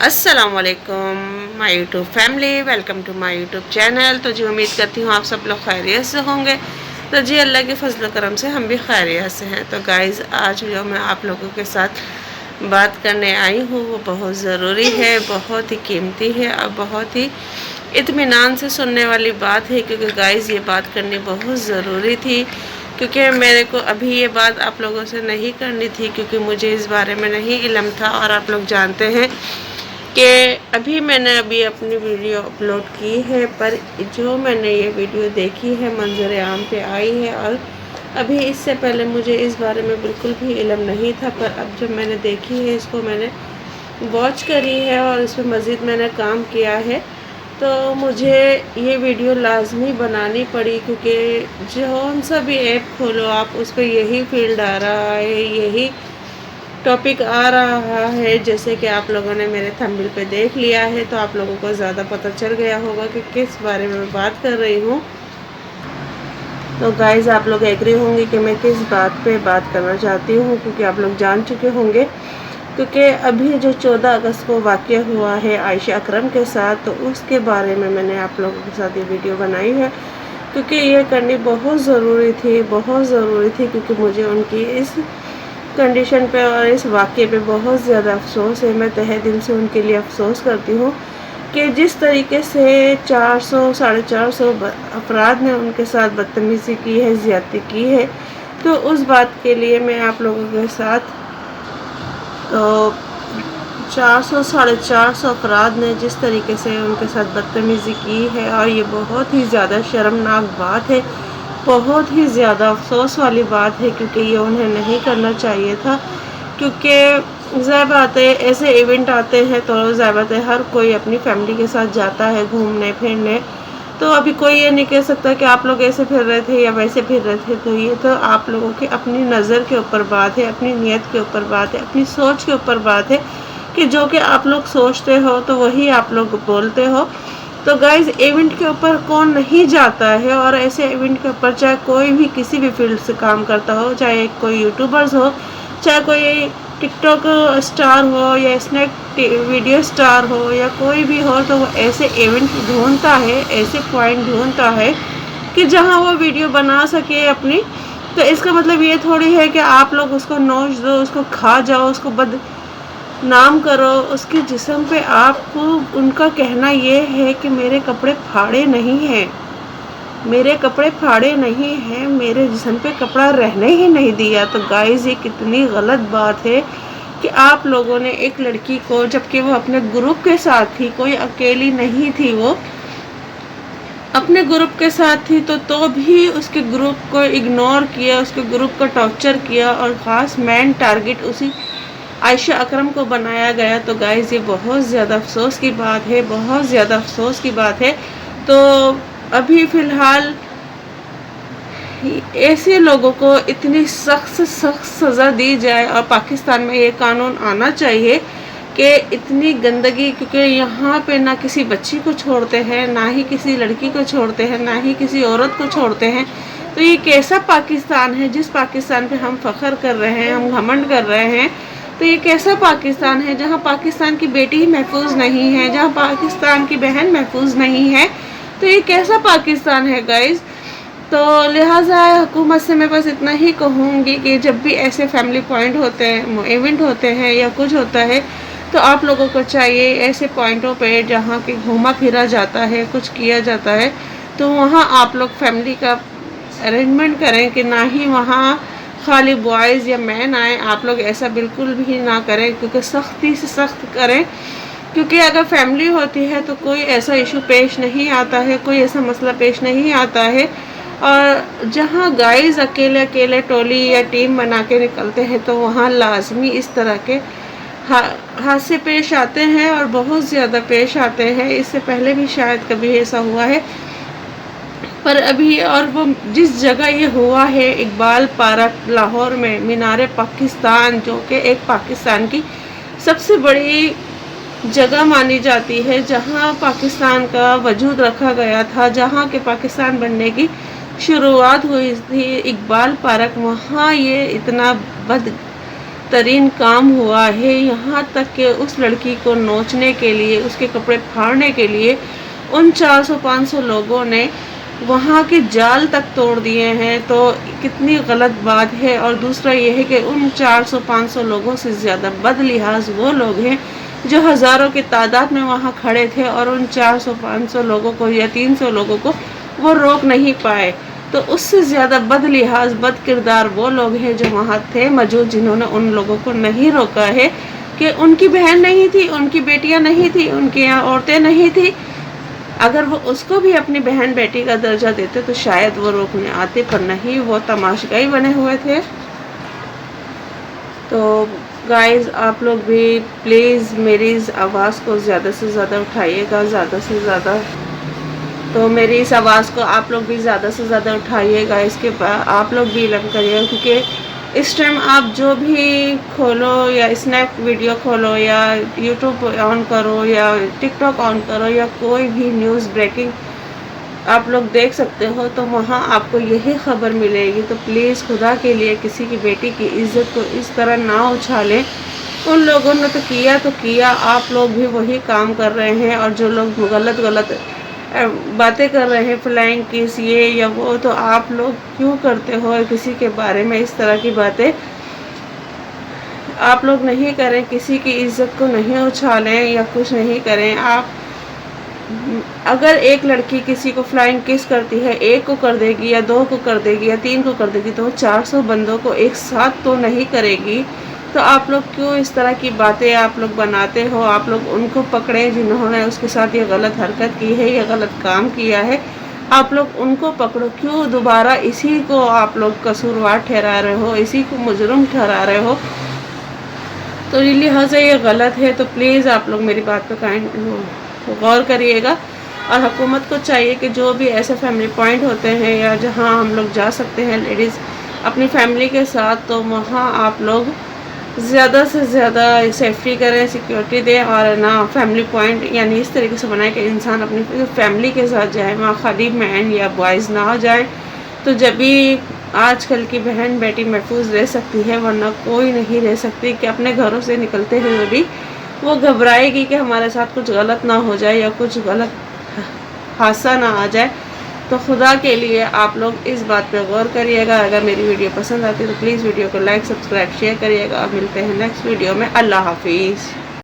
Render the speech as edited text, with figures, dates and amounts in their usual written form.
अस्सलाम वालेकुम my YouTube family, welcome to my YouTube channel. तो जी उम्मीद करती हूँ आप सब लोग खैरियत से होंगे। तो जी अल्लाह के फजल करम से हम भी खैरियत से हैं। तो गाइज़ आज जो मैं आप लोगों के साथ बात करने आई हूँ वो बहुत ज़रूरी है, बहुत ही कीमती है और बहुत ही इत्मीनान से सुनने वाली बात है, क्योंकि गाइज़ ये बात करनी बहुत ज़रूरी थी। क्योंकि मेरे को अभी ये बात आप लोगों से नहीं करनी थी, क्योंकि मुझे इस बारे में नहीं इल्म था। और आप लोग जानते हैं कि अभी अपनी वीडियो अपलोड की है, पर जो मैंने ये वीडियो देखी है मंजर आम पे आई है, और अभी इससे पहले मुझे इस बारे में बिल्कुल भी इल्म नहीं था। पर अब जब मैंने देखी है, इसको मैंने वॉच करी है और इस पर मज़ीद मैंने काम किया है, तो मुझे ये वीडियो लाजमी बनानी पड़ी। क्योंकि जौन सा भी ऐप खोलो आप, उस पर यही फील्ड आ रहा है, यही टॉपिक आ रहा है। जैसे कि आप लोगों ने मेरे थंबनेल पे देख लिया है, तो आप लोगों को ज़्यादा पता चल गया होगा कि किस बारे में मैं बात कर रही हूँ। तो गाइज़ आप लोग एग्री होंगे कि मैं किस बात पे बात करना चाहती हूँ, क्योंकि आप लोग जान चुके होंगे। क्योंकि अभी जो 14 अगस्त को वाक़या हुआ है आयशा अकरम के साथ, तो उसके बारे में मैंने आप लोगों के साथ ये वीडियो बनाई है। क्योंकि ये करनी बहुत ज़रूरी थी, बहुत ज़रूरी थी। क्योंकि मुझे उनकी इस कंडीशन पे और इस वाक़े पे बहुत ज़्यादा अफसोस है। मैं तहे दिल से उनके लिए अफसोस करती हूँ कि जिस तरीके से 400-450 अफराद ने उनके साथ बदतमीज़ी की है, ज़्यादती की है। तो उस बात के लिए मैं आप लोगों के साथ, तो 400-450 अफराद ने जिस तरीके से उनके साथ बदतमीज़ी की है, और ये बहुत ही ज़्यादा शर्मनाक बात है, बहुत ही ज़्यादा अफसोस वाली बात है। क्योंकि ये उन्हें नहीं करना चाहिए था। क्योंकि ज़ाहिर बात है ऐसे इवेंट आते हैं तो ज़ाहिर बात है हर कोई अपनी फैमिली के साथ जाता है घूमने फिरने। तो अभी कोई ये नहीं कह सकता कि आप लोग ऐसे फिर रहे थे या वैसे फिर रहे थे। तो ये तो आप लोगों की अपनी नज़र के ऊपर बात है, अपनी नीयत के ऊपर बात है, अपनी सोच के ऊपर बात है कि जो कि आप लोग सोचते हो तो वही आप लोग बोलते हो। तो गाइज़ इवेंट के ऊपर कौन नहीं जाता है, और ऐसे इवेंट के ऊपर चाहे कोई भी किसी भी फील्ड से काम करता हो, चाहे कोई यूट्यूबर्स हो, चाहे कोई टिकटॉक स्टार हो या स्नैक वीडियो स्टार हो, या कोई भी हो, तो वो ऐसे इवेंट ढूंढता है, ऐसे पॉइंट ढूंढता है कि जहां वो वीडियो बना सके अपनी। तो इसका मतलब ये थोड़ी है कि आप लोग उसको नोच दो, उसको खा जाओ, उसको नाम करो उसके जिस्म पे। आपको उनका कहना ये है कि मेरे कपड़े फाड़े नहीं हैं, मेरे कपड़े फाड़े नहीं हैं, मेरे जिस्म पे कपड़ा रहने ही नहीं दिया। तो गाइस ये कितनी गलत बात है कि आप लोगों ने एक लड़की को, जबकि वो अपने ग्रुप के साथ थी, कोई अकेली नहीं थी, वो अपने ग्रुप के साथ थी, तो भी उसके ग्रुप को इग्नोर किया, उसके ग्रुप को टॉर्चर किया, और ख़ास मेन टारगेट उसी आयशा अकरम को बनाया गया। तो गाइज़ ये बहुत ज़्यादा अफसोस की बात है, बहुत ज़्यादा अफसोस की बात है। तो अभी फ़िलहाल ऐसे लोगों को इतनी सख्त से सख्त सज़ा दी जाए, और पाकिस्तान में ये कानून आना चाहिए कि इतनी गंदगी, क्योंकि यहाँ पे ना किसी बच्ची को छोड़ते हैं, ना ही किसी लड़की को छोड़ते हैं, ना ही किसी औरत को छोड़ते हैं। तो ये कैसा पाकिस्तान है, जिस पाकिस्तान पे हम फ़ख्र कर रहे हैं, हम घमंड कर रहे हैं। तो ये कैसा पाकिस्तान है जहाँ पाकिस्तान की बेटी ही महफूज नहीं है, जहाँ पाकिस्तान की बहन महफूज नहीं है। तो ये कैसा पाकिस्तान है गाइज़। तो लिहाजा हुकूमत से मैं बस इतना ही कहूँगी कि जब भी ऐसे फैमिली पॉइंट होते हैं, इवेंट होते हैं या कुछ होता है, तो आप लोगों को चाहिए ऐसे पॉइंटों पे जहाँ के घूमा फिरा जाता है, कुछ किया जाता है, तो वहाँ आप लोग फैमिली का अरेंजमेंट करें कि ना ही वहाँ खाली बॉयज़ या मैन आए। आप लोग ऐसा बिल्कुल भी ना करें, क्योंकि सख्ती से सख्त करें। क्योंकि अगर फैमिली होती है तो कोई ऐसा इशू पेश नहीं आता है, कोई ऐसा मसला पेश नहीं आता है। और जहाँ गाइज़ अकेले अकेले टोली या टीम बना के निकलते हैं, तो वहाँ लाजमी इस तरह के हादसे पेश आते हैं, और बहुत ज़्यादा पेश आते हैं। इससे पहले भी शायद कभी ऐसा हुआ है, पर अभी और वो जिस जगह ये हुआ है, इकबाल पार्क लाहौर में, मीनार पाकिस्तान, जो कि एक पाकिस्तान की सबसे बड़ी जगह मानी जाती है, जहां पाकिस्तान का वजूद रखा गया था, जहां के पाकिस्तान बनने की शुरुआत हुई थी, इकबाल पार्क। वहाँ ये इतना بدترین کام ہوا ہے، یہاں تک کہ اس لڑکی کو نوچنے کے لیے، اس کے کپڑے پھاڑنے کے لیے ان 400-500 لوگوں نے وہاں کے جال تک توڑ دیے ہیں، تو کتنی غلط بات ہے۔ اور دوسرا یہ ہے کہ ان 400-500 لوگوں سے زیادہ بد لحاظ وہ لوگ ہیں جو ہزاروں کی تعداد میں وہاں کھڑے تھے اور ان 400-500 لوگوں کو یا 300 لوگوں کو وہ روک نہیں پائے۔ تو اس سے زیادہ بد لحاظ بد کردار وہ لوگ ہیں جو وہاں تھے موجود، جنہوں نے ان لوگوں کو نہیں روکا ہے کہ ان کی بہن نہیں تھی، ان کی بیٹیاں نہیں تھی، ان کی یہاں عورتیں نہیں تھی۔ اگر وہ اس کو بھی اپنی بہن بیٹی کا درجہ دیتے تو شاید وہ روکنے آتے، پر نہیں، وہ تماشائی بنے ہوئے تھے۔ تو گائز آپ لوگ بھی پلیز میری اس آواز کو زیادہ سے زیادہ اٹھائیے گا، زیادہ سے زیادہ، تو میری اس آواز کو آپ لوگ بھی زیادہ سے زیادہ اٹھائیے گا، اس کے بعد آپ لوگ بھی علم کریے گا، کیونکہ اس ٹائم آپ جو بھی کھولو یا اسنیپ ویڈیو کھولو یا یوٹیوب آن کرو یا ٹک ٹاک آن کرو یا کوئی بھی نیوز بریکنگ آپ لوگ دیکھ سکتے ہو، تو وہاں آپ کو یہی خبر ملے گی۔ تو پلیز خدا کے لیے کسی کی بیٹی کی عزت کو اس طرح نہ اچھالیں۔ ان لوگوں نے تو کیا، آپ لوگ بھی وہی کام کر رہے ہیں، اور جو لوگ غلط باتیں کر رہے ہیں، فلائنگ کس یہ یا وہ، تو آپ لوگ کیوں کرتے ہو کسی کے بارے میں اس طرح کی باتیں؟ آپ لوگ نہیں کریں، کسی کی عزت کو نہیں اچھالیں یا کچھ نہیں کریں۔ آپ اگر ایک لڑکی کسی کو فلائنگ کس کرتی ہے، ایک کو کر دے گی یا 2 کو کر دے گی یا 3 کو کر دے گی، تو وہ 400 بندوں کو ایک ساتھ تو نہیں کرے گی۔ تو آپ لوگ کیوں اس طرح کی باتیں آپ لوگ بناتے ہو؟ آپ لوگ ان کو پکڑیں جنہوں نے اس کے ساتھ یہ غلط حرکت کی ہے، یہ غلط کام کیا ہے، آپ لوگ ان کو پکڑو۔ کیوں دوبارہ اسی کو آپ لوگ قصوروار ٹھہرا رہے ہو، اسی کو مجرم ٹھہرا رہے ہو؟ تو لہٰذا یہ غلط ہے، تو پلیز آپ لوگ میری بات پہ غور کریے گا۔ اور حکومت کو چاہیے کہ جو بھی ایسے فیملی پوائنٹ ہوتے ہیں یا جہاں ہم لوگ جا سکتے ہیں لیڈیز اپنی فیملی کے ساتھ، تو وہاں آپ لوگ زیادہ سے زیادہ سیفٹی کریں، سیکیورٹی دیں، اور نہ فیملی پوائنٹ یعنی اس طریقے سے بنائیں کہ انسان اپنی فیملی کے ساتھ جائے، وہاں خالی مین یا بوائز نہ ہو جائیں۔ تو جب بھی آج کل کی بہن بیٹی محفوظ رہ سکتی ہے، ورنہ کوئی نہیں رہ سکتی، کہ اپنے گھروں سے نکلتے ہوئے بھی وہ گھبرائے گی کہ ہمارے ساتھ کچھ غلط نہ ہو جائے یا کچھ غلط حادثہ نہ آ جائے۔ تو خدا کے لیے آپ لوگ اس بات پہ غور کریے گا۔ اگر میری ویڈیو پسند آتی ہے تو پلیز ویڈیو کو لائک، سبسکرائب، شیئر کریے گا۔ ملتے ہیں نیکسٹ ویڈیو میں۔ اللہ حافظ۔